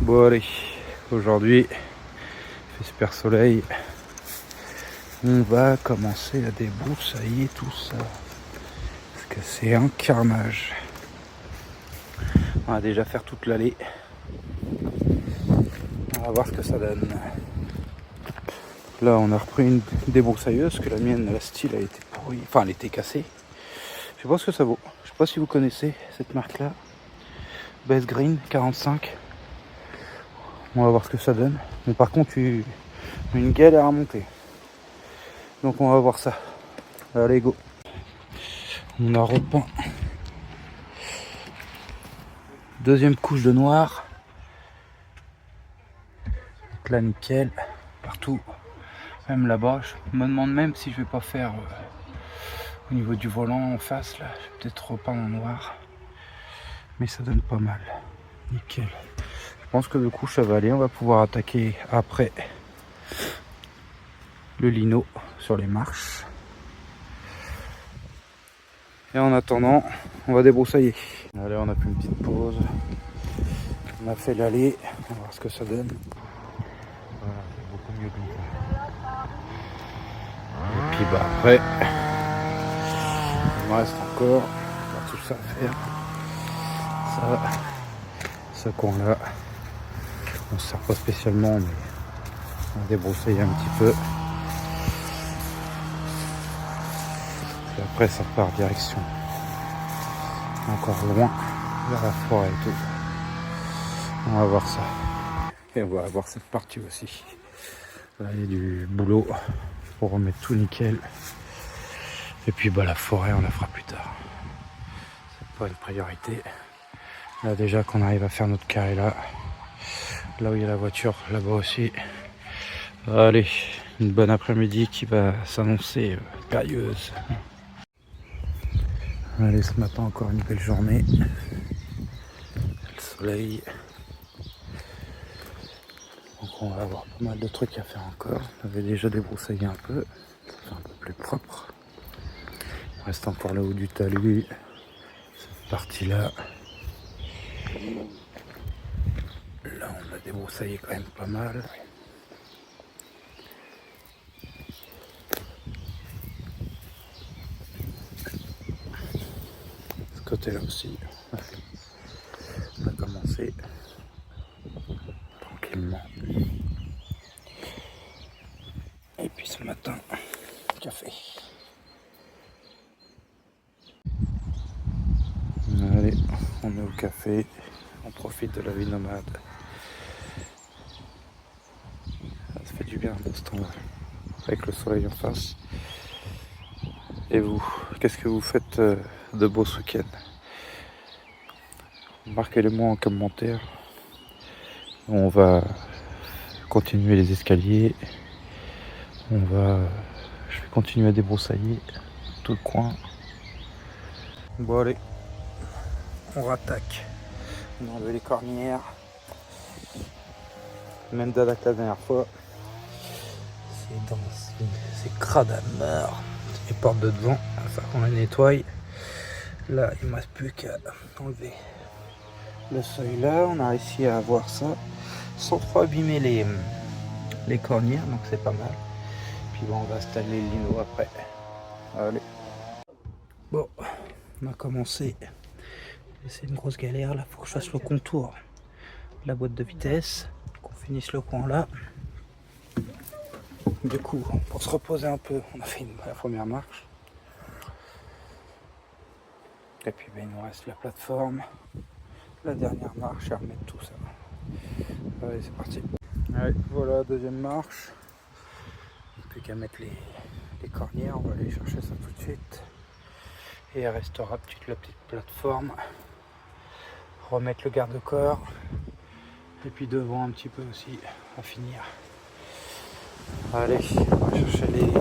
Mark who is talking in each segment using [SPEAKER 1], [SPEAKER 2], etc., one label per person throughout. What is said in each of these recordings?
[SPEAKER 1] Bon allez, aujourd'hui il fait super soleil. On va commencer à débroussailler tout ça. Parce que c'est un carnage. On va déjà faire toute l'allée. On va voir ce que ça donne. Là on a repris une débroussailleuse, que la mienne, la style a été pourrie. Enfin elle était cassée. Je sais pas ce que ça vaut. Je sais pas si vous connaissez cette marque là. Best Green 45. On va voir ce que ça donne. Mais par contre une galère à monter. Donc on va voir ça. Allez go. On a repeint. Deuxième couche de noir. Donc là nickel. Partout. Même là-bas. Je me demande même si je vais pas faire au niveau du volant en face là. Je vais peut-être repeindre en noir. Mais ça donne pas mal. Nickel. Je pense que du coup ça va aller. On va pouvoir attaquer après le lino sur les marches. Et en attendant, on va débroussailler. Allez, on a fait une petite pause. On a fait l'allée. On va voir ce que ça donne. Voilà, c'est beaucoup mieux comme ça. Et puis bah après, il me reste encore tout ça à faire. Ça, ce coin-là, on ne sert pas spécialement, mais on va débroussailler un petit peu. Et après, ça part direction encore loin vers la forêt et tout. On va voir ça. Et on va voir cette partie aussi. Là, il y a du boulot pour remettre tout nickel. Et puis bah, la forêt, on la fera plus tard. C'est pas une priorité. Là déjà qu'on arrive à faire notre carré là. Là où il y a la voiture, là-bas aussi. Allez, une bonne après-midi qui va s'annoncer périlleuse. Allez, ce matin encore une belle journée. Le soleil. Donc on va avoir pas mal de trucs à faire encore. On avait déjà débroussaillé un peu. Ça fait un peu plus propre. Il reste encore le haut du talus. Cette partie-là. Là on a débroussaillé quand même pas mal. Ce côté-là aussi. On a commencé tranquillement. Et puis ce matin, café. Allez, on est au café. On profite de la vie nomade. Ça fait du bien de ce temps-là, avec le soleil en face. Et vous, qu'est-ce que vous faites de beau ce week-end? Marquez-le-moi en commentaire. On va continuer les escaliers. Je vais continuer à débroussailler tout le coin. Bon allez, on rattaque. On a enlevé les cornières. Même dada que la dernière fois. C'est crade à mort. Les portes de devant, il va falloir qu'on les nettoie. Là, il ne me reste plus qu'à enlever le seuil là. On a réussi à avoir ça sans trop abîmer les cornières, donc c'est pas mal. Puis bon, on va installer le lino après. Allez. Bon, on a commencé. C'est une grosse galère là, faut que je fasse le contour de la boîte de vitesse, qu'on finisse le coin là. Du coup, pour se reposer un peu, on a fait la première marche. Et puis ben, il nous reste la plateforme, la dernière marche et remettre tout ça. Allez, c'est parti. Allez, voilà, deuxième marche. Plus qu'à mettre les cornières, on va aller chercher ça tout de suite. Et il restera la petite plateforme. Remettre le garde-corps. Et puis devant un petit peu aussi à finir. Allez, on va chercher les...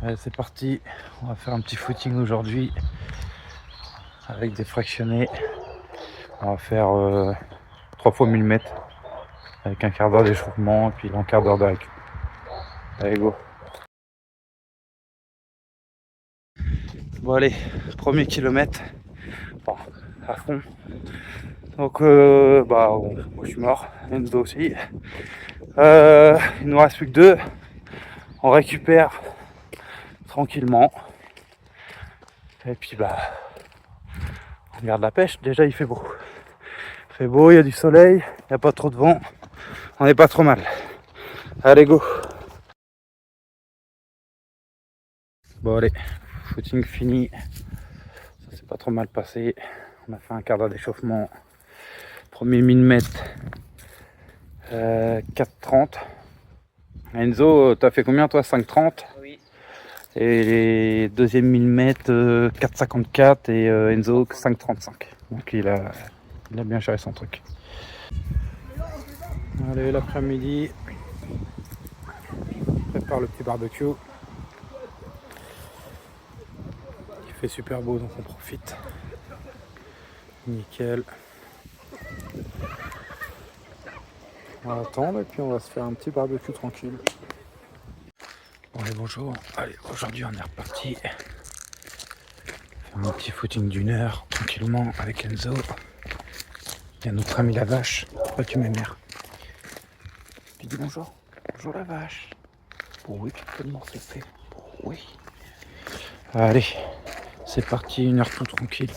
[SPEAKER 1] Allez, c'est parti. On va faire un petit footing aujourd'hui. Avec des fractionnés. On va faire 3 fois 1000 mètres. Avec un quart d'heure d'échauffement et puis un quart d'heure de récup. Allez, go. Bon allez, premier kilomètre. Bon, à fond. Donc moi je suis mort, Enzo aussi. Il nous reste plus que 2. On récupère tranquillement. Et puis on regarde la pêche. Déjà il fait beau. Il fait beau, il y a du soleil, il n'y a pas trop de vent. On n'est pas trop mal. Allez go. Bon allez, footing fini. Ça s'est pas trop mal passé. On a fait un quart d'heure d'échauffement. Premier 1000 mètres. 4,30. Enzo, t'as fait combien toi? 5,30?
[SPEAKER 2] Oui.
[SPEAKER 1] Et les deuxièmes 1000 mètres, 4,54 et Enzo 5,35. Donc il a bien géré son truc. Allez, l'après-midi, on prépare le petit barbecue. Il fait super beau donc on profite. Nickel. On va attendre et puis on va se faire un petit barbecue tranquille. Bon allez, bonjour. Allez, aujourd'hui on est reparti. Faire un petit footing d'1 heure tranquillement avec Enzo. Il y a notre ami la vache. Pourquoi tu m'émères? Tu dis bonjour. Bonjour la vache. Oh oui, tu peux le morceler. Oh oui. Allez, c'est parti, 1 heure tout tranquille.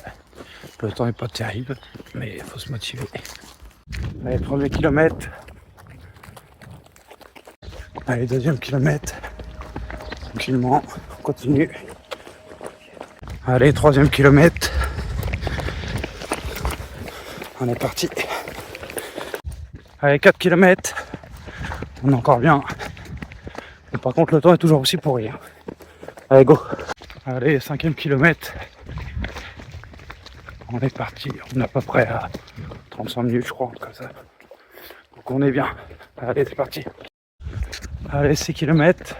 [SPEAKER 1] Le temps n'est pas terrible, mais il faut se motiver. Allez, premier kilomètre. Allez, deuxième kilomètre. Tranquillement, on continue. Allez, troisième kilomètre. On est parti. Allez, 4 km. On est encore bien. Et par contre, le temps est toujours aussi pourri. Allez, go. Allez, 5e kilomètre. On est parti. On est à peu près à 35 minutes, je crois, comme ça. Donc on est bien. Allez, c'est parti. Allez, 6 km.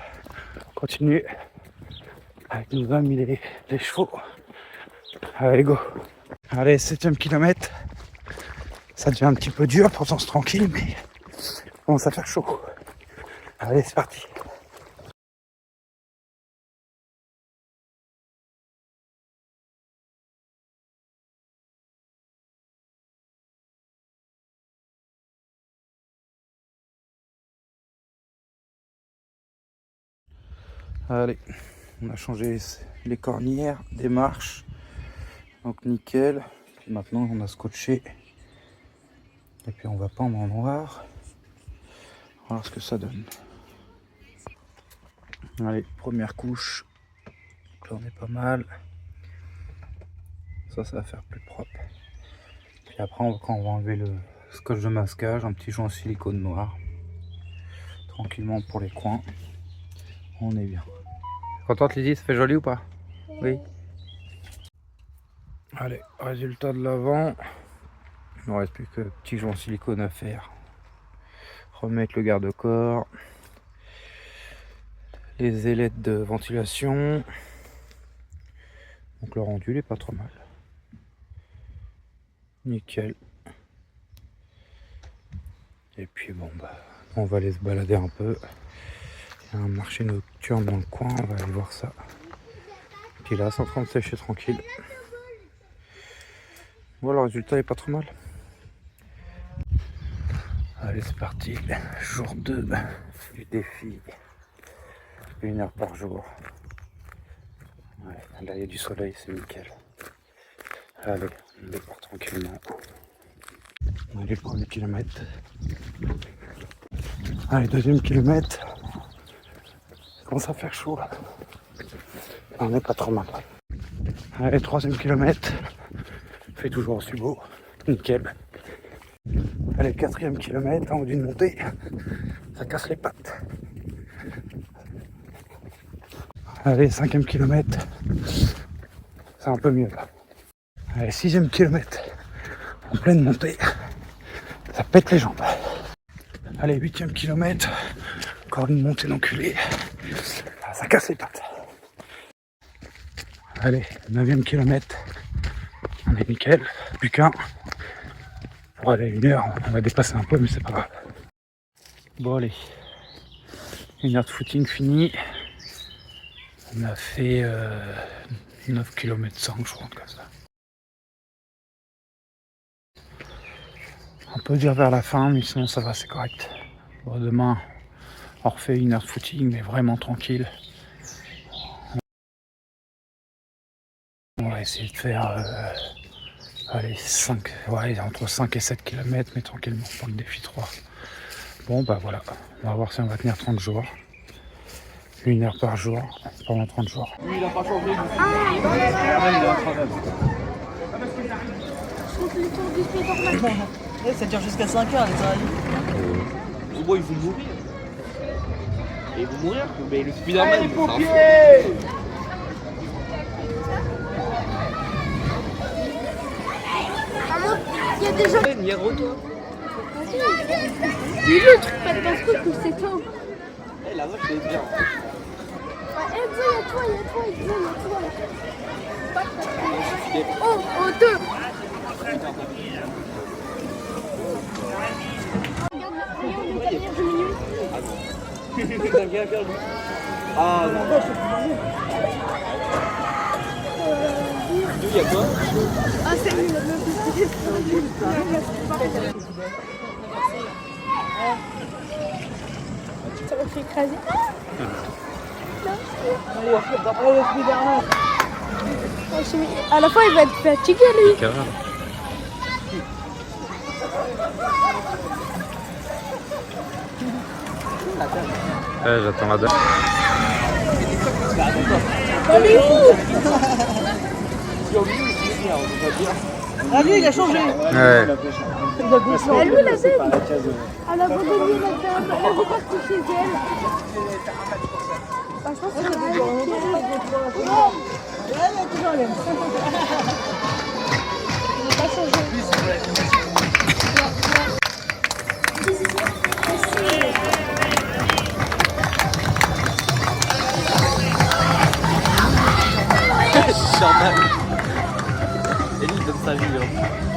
[SPEAKER 1] Continue. Avec nos amis les chevaux. Allez, go. Allez, 7e kilomètre. Ça devient un petit peu dur, pourtant c'est tranquille, mais on commence à faire chaud. Allez, c'est parti. Allez, on a changé les cornières, des marches, donc nickel. Puis maintenant on a scotché. Et puis on va pendre en noir. On va voir ce que ça donne. Allez, première couche. Donc là on est pas mal. Ça va faire plus propre. Puis après quand on va enlever le scotch de masquage, un petit joint silicone noir. Tranquillement pour les coins. On est bien. Contente Lydie, ça fait joli ou pas? Oui. Allez, résultat de l'avant. Il ne reste plus que petit joint silicone à faire. Remettre le garde-corps. Les ailettes de ventilation. Donc le rendu il est pas trop mal. Nickel. Et puis on va aller se balader un peu. Il y a un marché nocturne dans le coin, on va aller voir ça. Puis là, c'est en train de sécher tranquille. Voilà, le résultat est pas trop mal. Allez, c'est parti. Jour 2 du défi. 1 heure par jour. Ouais, là, il y a du soleil, c'est nickel. Allez, on départ tranquillement. Allez, premier kilomètre. Allez, deuxième kilomètre. Ça commence à faire chaud là. On n'est pas trop mal. Allez, troisième kilomètre. Fait toujours aussi beau. Nickel. Allez, 4e kilomètre, en haut d'une montée. Ça casse les pattes. Allez, 5e kilomètre. C'est un peu mieux là. Allez, 6e kilomètre. En pleine montée. Ça pète les jambes. Allez, 8e kilomètre. Encore une montée d'enculé. Ça casse les pattes. Allez, 9e kilomètre. On est nickel. Plus qu'un. Pour aller à 1 heure, on va dépasser un peu, mais c'est pas grave. Bon, allez. 1 heure de footing fini. On a fait 9 km 5, je crois, comme ça. peu dur vers la fin, mais sinon ça va, c'est correct. Bon, demain, on refait une heure de footing, mais vraiment tranquille. On va essayer de faire allez, 5, ouais, entre 5 et 7 km, mais tranquillement pour le défi 3. Bon, bah voilà, on va voir si on va tenir 30 jours. 1 heure par jour pendant 30 jours.
[SPEAKER 2] Lui, il n'a pas changé.
[SPEAKER 3] Ça dure jusqu'à 5 heures les oreilles.
[SPEAKER 2] Au moins, il veut mourir. Et il veut mourir. Mais le Spider-Man, il veut
[SPEAKER 4] Il y a des gens.
[SPEAKER 2] Niero, toi.
[SPEAKER 4] Dis-le, truc pas de basse-coupe ou c'est toi.
[SPEAKER 2] Eh, la vache, elle est bien.
[SPEAKER 4] Enzo, il y a toi, Enzo, il y a toi. Oh, oh, deux. Regarde,
[SPEAKER 2] Regarde, ah non. Il y a quoi?
[SPEAKER 4] ah, c'est nul, ça va faire écraser. À la fin, il va être fatigué, lui.
[SPEAKER 1] Ouais, j'attends la dame.
[SPEAKER 3] Ah lui il a changé.
[SPEAKER 1] Ouais.
[SPEAKER 4] Elle où la dame? Elle a abandonné la dame. Elle veut partir chez elle. Bah, je pense que c'est elle n'a pas changé.
[SPEAKER 2] Normal. Et lui, il donne sa vie. Hein.